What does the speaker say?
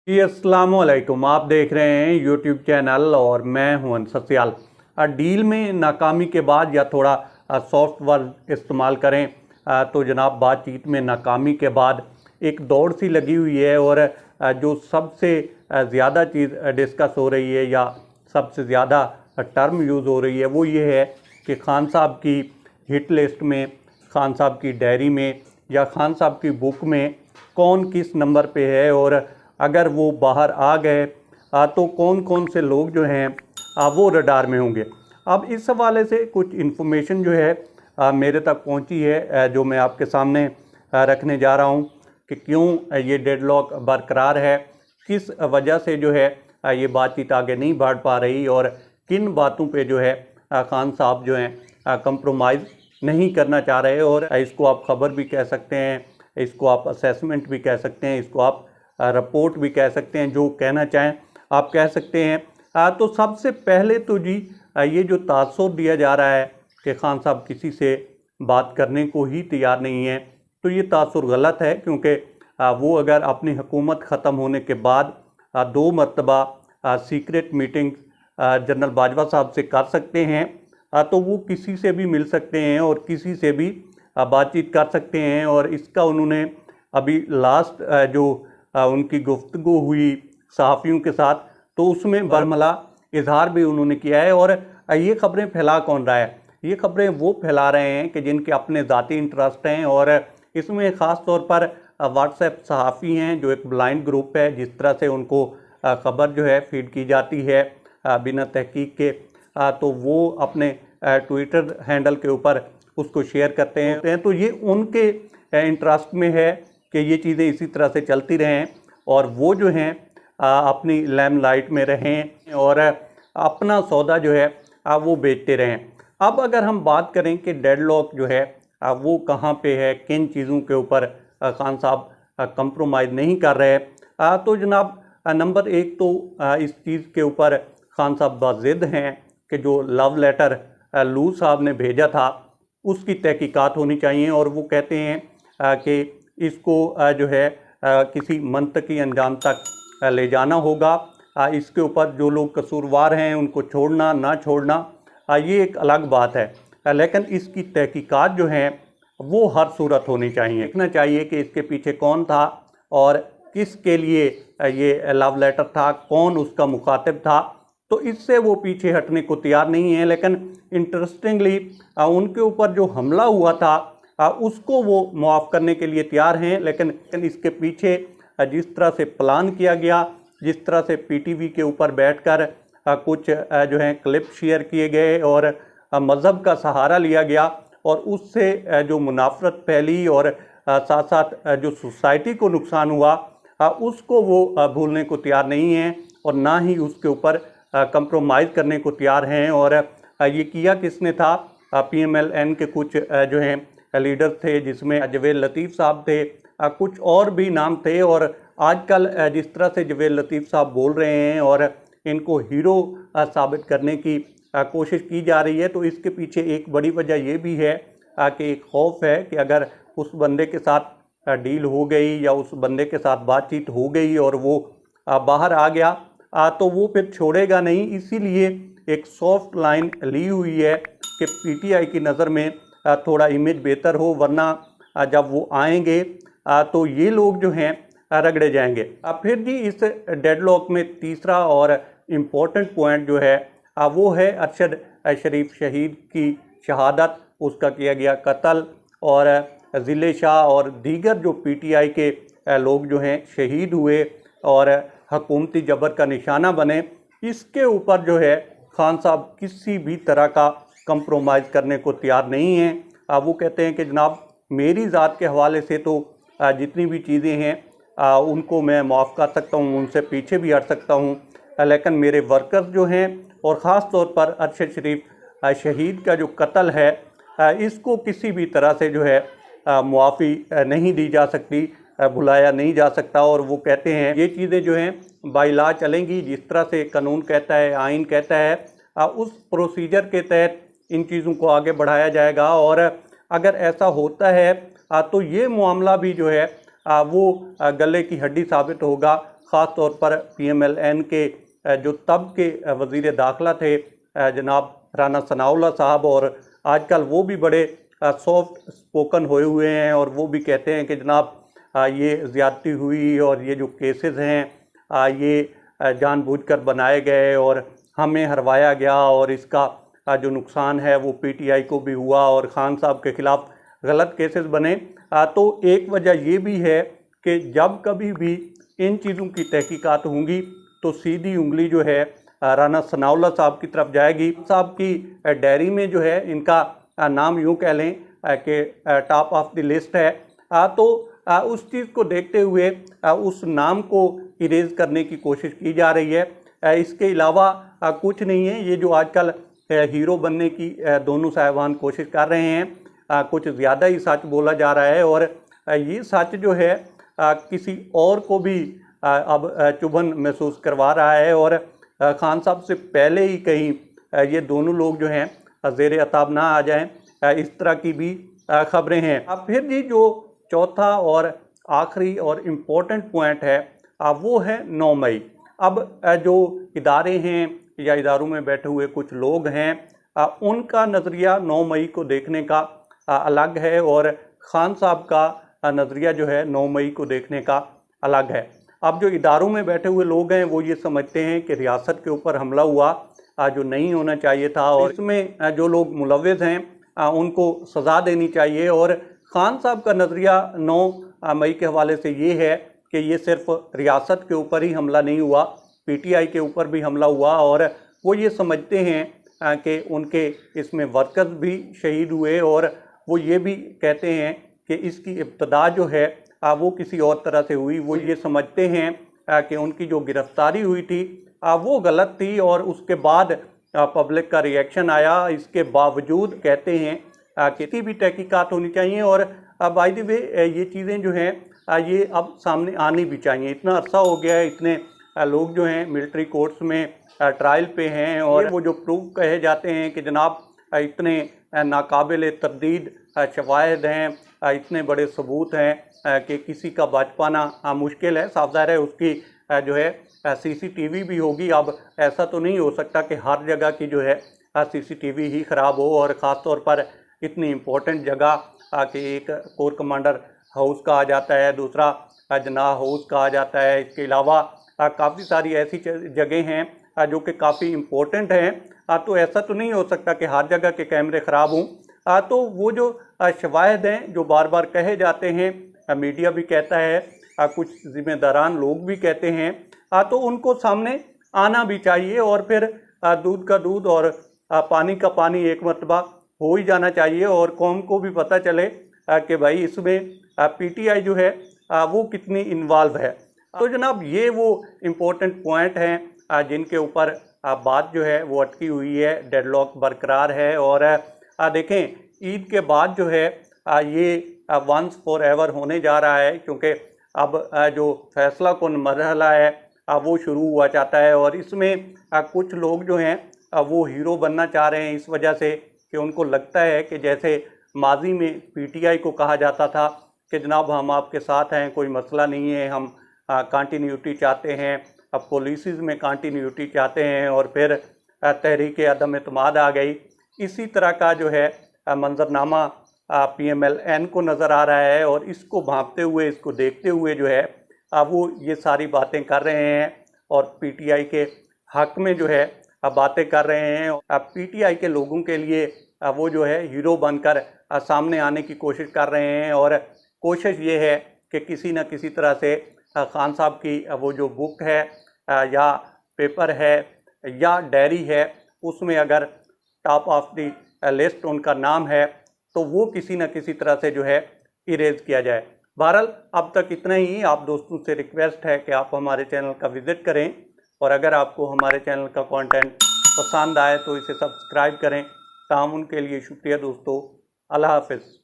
जी अस्सलाम वालेकुम। आप देख रहे हैं यूट्यूब चैनल और मैं हूं अंसर सियाल। डील में नाकामी के बाद या थोड़ा सॉफ्ट वर्ड इस्तेमाल करें तो जनाब बातचीत में नाकामी के बाद एक दौड़ सी लगी हुई है और जो सबसे ज़्यादा चीज़ डिस्कस हो रही है या सबसे ज़्यादा टर्म यूज़ हो रही है वो ये है कि खान साहब की हिट लिस्ट में, खान साहब की डायरी में या खान साहब की बुक में कौन किस नंबर पे है और अगर वो बाहर आ गए तो कौन कौन से लोग जो हैं वो रडार में होंगे। अब इस हवाले से कुछ इन्फॉर्मेशन जो है मेरे तक पहुंची है जो मैं आपके सामने रखने जा रहा हूं कि क्यों ये डेडलॉक बरकरार है, किस वजह से जो है ये बातचीत आगे नहीं बढ़ पा रही और किन बातों पे जो है खान साहब जो हैं कंप्रोमाइज़ नहीं करना चाह रहे। और इसको आप ख़बर भी कह सकते हैं, इसको आप असेसमेंट भी कह सकते हैं, इसको आप रिपोर्ट भी कह सकते हैं, जो कहना चाहें आप कह सकते हैं। तो सबसे पहले तो जी ये जो तासुर दिया जा रहा है कि खान साहब किसी से बात करने को ही तैयार नहीं है, तो ये तासुर गलत है क्योंकि वो अगर अपनी हुकूमत ख़त्म होने के बाद 2 मरतबा सीक्रेट मीटिंग जनरल बाजवा साहब से कर सकते हैं तो वो किसी से भी मिल सकते हैं और किसी से भी बातचीत कर सकते हैं। और इसका उन्होंने अभी लास्ट जो उनकी गुफ्तगू हुई सहाफ़ियों के साथ तो उसमें बरमला इजहार भी उन्होंने किया है। और ये खबरें फैला कौन रहा है? ये खबरें वो फैला रहे हैं कि जिनके अपने ज़ाती इंटरेस्ट हैं और इसमें ख़ास तौर पर व्हाट्सएप सहाफ़ी हैं जो एक ब्लाइंड ग्रुप है, जिस तरह से उनको ख़बर जो है फीड की जाती है बिना तहकीक के तो वो अपने ट्विटर हैंडल के ऊपर उसको शेयर करते हैं। तो ये उनके इंटरेस्ट में है कि ये चीज़ें इसी तरह से चलती रहें और वो जो हैं अपनी लैमलाइट में रहें और अपना सौदा जो है वो बेचते रहें। अब अगर हम बात करें कि डेडलॉक जो है वो कहाँ पे है, किन चीज़ों के ऊपर खान साहब कंप्रोमाइज़ नहीं कर रहे, तो जनाब नंबर 1 तो इस चीज़ के ऊपर खान साहब बाज़िद हैं कि जो लव लेटर लू साहब ने भेजा था उसकी तहकीकात होनी चाहिए। और वो कहते हैं कि इसको जो है किसी मंतकी अंजाम तक ले जाना होगा। इसके ऊपर जो लोग कसूरवार हैं उनको छोड़ना ना छोड़ना ये एक अलग बात है, लेकिन इसकी तहकीकात जो हैं वो हर सूरत होनी चाहिए। देखना चाहिए कि इसके पीछे कौन था और किसके लिए ये लव लेटर था, कौन उसका मुखातिब था। तो इससे वो पीछे हटने को तैयार नहीं है। लेकिन इंटरेस्टिंगली उनके ऊपर जो हमला हुआ था उसको वो मुआफ़ करने के लिए तैयार हैं, लेकिन इसके पीछे जिस तरह से प्लान किया गया, जिस तरह से पीटीवी के ऊपर बैठकर कुछ जो हैं क्लिप शेयर किए गए और मज़हब का सहारा लिया गया और उससे जो मुनाफरत फैली और साथ साथ जो सोसाइटी को नुकसान हुआ उसको वो भूलने को तैयार नहीं हैं और ना ही उसके ऊपर कंप्रोमाइज़ करने को तैयार हैं। और ये किया किसने था? PMLN के कुछ जो हैं लीडर थे, जिसमें जवेद लतीफ़ साहब थे, कुछ और भी नाम थे। और आजकल जिस तरह से जवेद लतीफ़ साहब बोल रहे हैं और इनको हीरो साबित करने की कोशिश की जा रही है, तो इसके पीछे एक बड़ी वजह ये भी है कि एक खौफ है कि अगर उस बंदे के साथ डील हो गई या उस बंदे के साथ बातचीत हो गई और वो बाहर आ गया तो वो फिर छोड़ेगा नहीं। इसीलिए एक सॉफ्ट लाइन ली हुई है कि PTI की नज़र में थोड़ा इमेज बेहतर हो, वरना जब वो आएंगे तो ये लोग जो हैं रगड़े जाएंगे। अब फिर जी इस डेडलॉक में तीसरा और इम्पोर्टेंट पॉइंट जो है वो है अरशद शरीफ शहीद की शहादत, उसका किया गया कत्ल और ज़िले शाह और दीगर जो PTI के लोग जो हैं शहीद हुए और हकूमती जबर का निशाना बने। इसके ऊपर जो है खान साहब किसी भी तरह का कंप्रोमाइज़ करने को तैयार नहीं हैं। वो कहते हैं कि जनाब मेरी ज़ात के हवाले से तो जितनी भी चीज़ें हैं उनको मैं माफ़ कर सकता हूँ, उनसे पीछे भी हट सकता हूँ, लेकिन मेरे वर्कर्स जो हैं और ख़ास तौर पर अरशद शरीफ शहीद का जो कत्ल है इसको किसी भी तरह से जो है मुआफ़ी नहीं दी जा सकती, भुलाया नहीं जा सकता। और वो कहते हैं ये चीज़ें जो हैं बाय लॉ चलेंगी, जिस तरह से कानून कहता है, आइन कहता है, उस प्रोसीजर के तहत इन चीज़ों को आगे बढ़ाया जाएगा। और अगर ऐसा होता है तो ये मामला भी जो है वो गले की हड्डी साबित होगा ख़ास तौर पर PMLN के जो तब के वज़ीर दाखिला थे जनाब राना सनाउल्लाह साहब, और आजकल वो भी बड़े सॉफ्ट स्पोकन हुए हैं और वो भी कहते हैं कि जनाब ये ज़्यादती हुई और ये जो केसेस हैं ये जानबूझकर बनाए गए और हमें हरवाया गया और इसका जो नुकसान है वो PTI को भी हुआ और खान साहब के ख़िलाफ़ गलत केसेस बने। तो एक वजह ये भी है कि जब कभी भी इन चीज़ों की तहकीकात होंगी तो सीधी उंगली जो है राना सनाउल्लाह साहब की तरफ जाएगी। साहब की डायरी में जो है इनका नाम यूँ कह लें कि टॉप ऑफ द लिस्ट है। तो उस चीज़ को देखते हुए उस नाम को इरेज करने की कोशिश की जा रही है। इसके अलावा कुछ नहीं है। ये जो आजकल हीरो बनने की दोनों साहिबान कोशिश कर रहे हैं, कुछ ज़्यादा ही सच बोला जा रहा है और ये सच जो है किसी और को भी अब चुभन महसूस करवा रहा है और खान साहब से पहले ही कहीं ये दोनों लोग जो हैं ज़ेर अताब ना आ जाएं, इस तरह की भी खबरें हैं। अब फिर जी जो चौथा और आखिरी और इम्पोर्टेंट पॉइंट है वो है 9 मई। अब जो इदारे हैं या इदारों में बैठे हुए कुछ लोग हैं उनका नज़रिया 9 मई को देखने का अलग है और खान साहब का नज़रिया जो है 9 मई को देखने का अलग है। अब जो इदारों में बैठे हुए लोग हैं वो ये समझते हैं कि रियासत के ऊपर हमला हुआ जो नहीं होना चाहिए था और इसमें जो लोग मुलव्विस हैं उनको सज़ा देनी चाहिए। और खान साहब का नज़रिया 9 मई के हवाले से ये है कि ये सिर्फ रियासत के ऊपर ही हमला नहीं हुआ, PTI के ऊपर भी हमला हुआ और वो ये समझते हैं कि उनके इसमें वर्कर्स भी शहीद हुए और वो ये भी कहते हैं कि इसकी इब्तदा जो है वो किसी और तरह से हुई। वो ये समझते हैं कि उनकी जो गिरफ्तारी हुई थी वो गलत थी और उसके बाद पब्लिक का रिएक्शन आया। इसके बावजूद कहते हैं कि किसी भी तहकीकात होनी चाहिए और बाय द वे ये चीज़ें जो हैं ये अब सामने आनी भी चाहिए। इतना अरसा हो गया है, इतने लोग जो हैं मिलिट्री कोर्ट्स में ट्रायल पे हैं और वो जो प्रूफ कहे जाते हैं कि जनाब इतने नाकाबिल तरदीद शवाहिद हैं, इतने बड़े सबूत हैं कि किसी का बच पाना मुश्किल है। साफ ज़ाहिर है उसकी जो है CCTV भी होगी। अब ऐसा तो नहीं हो सकता कि हर जगह की जो है CCTV ही ख़राब हो और ख़ास तौर पर इतनी इम्पोर्टेंट जगह कि एक कोर कमांडर हाउस कहा जाता है, दूसरा जनाह हाउस कहा जाता है। इसके अलावा काफ़ी सारी ऐसी जगह हैं जो कि काफ़ी इम्पोर्टेंट हैं। तो ऐसा तो नहीं हो सकता कि हर जगह के कैमरे ख़राब हों। तो वो जो शवाहिद हैं जो बार बार कहे जाते हैं, मीडिया भी कहता है, कुछ ज़िम्मेदारान लोग भी कहते हैं, तो उनको सामने आना भी चाहिए और फिर दूध का दूध और पानी का पानी एक मरतबा हो ही जाना चाहिए और कौम को भी पता चले कि भाई इसमें PTI जो है वो कितनी इन्वॉल्व है। तो जनाब ये वो इम्पोर्टेंट पॉइंट हैं जिनके ऊपर बात जो है वो अटकी हुई है, डेडलॉक बरकरार है। और देखें ईद के बाद जो है ये वंस फॉर एवर होने जा रहा है क्योंकि अब जो फैसला कुन मरहला है वो शुरू हुआ चाहता है और इसमें कुछ लोग जो हैं वो हीरो बनना चाह रहे हैं इस वजह से कि उनको लगता है कि जैसे माजी में PTI को कहा जाता था कि जनाब हम आपके साथ हैं, कोई मसला नहीं है, हम कंटिन्यूटी चाहते हैं, अब पॉलिसीज़ में कंटिन्यूटी चाहते हैं और फिर तहरीक अदम एतमाद आ गई। इसी तरह का जो है मंजरनामा PMLN को नज़र आ रहा है और इसको भांपते हुए, इसको देखते हुए जो है वो ये सारी बातें कर रहे हैं और PTI के हक में जो है बातें कर रहे हैं। PTI के लोगों के लिए वो जो है हीरो बनकर सामने आने की कोशिश कर रहे हैं और कोशिश ये है कि किसी न किसी तरह से खान साहब की वो जो बुक है या पेपर है या डायरी है उसमें अगर टॉप ऑफ द लिस्ट उनका नाम है तो वो किसी न किसी तरह से जो है इरेज किया जाए। बहरहाल अब तक इतना ही। आप दोस्तों से रिक्वेस्ट है कि आप हमारे चैनल का विज़िट करें और अगर आपको हमारे चैनल का कंटेंट पसंद आए तो इसे सब्सक्राइब करें। तामुन के लिए शुक्रिया दोस्तों। अल्लाह हाफ़िज़।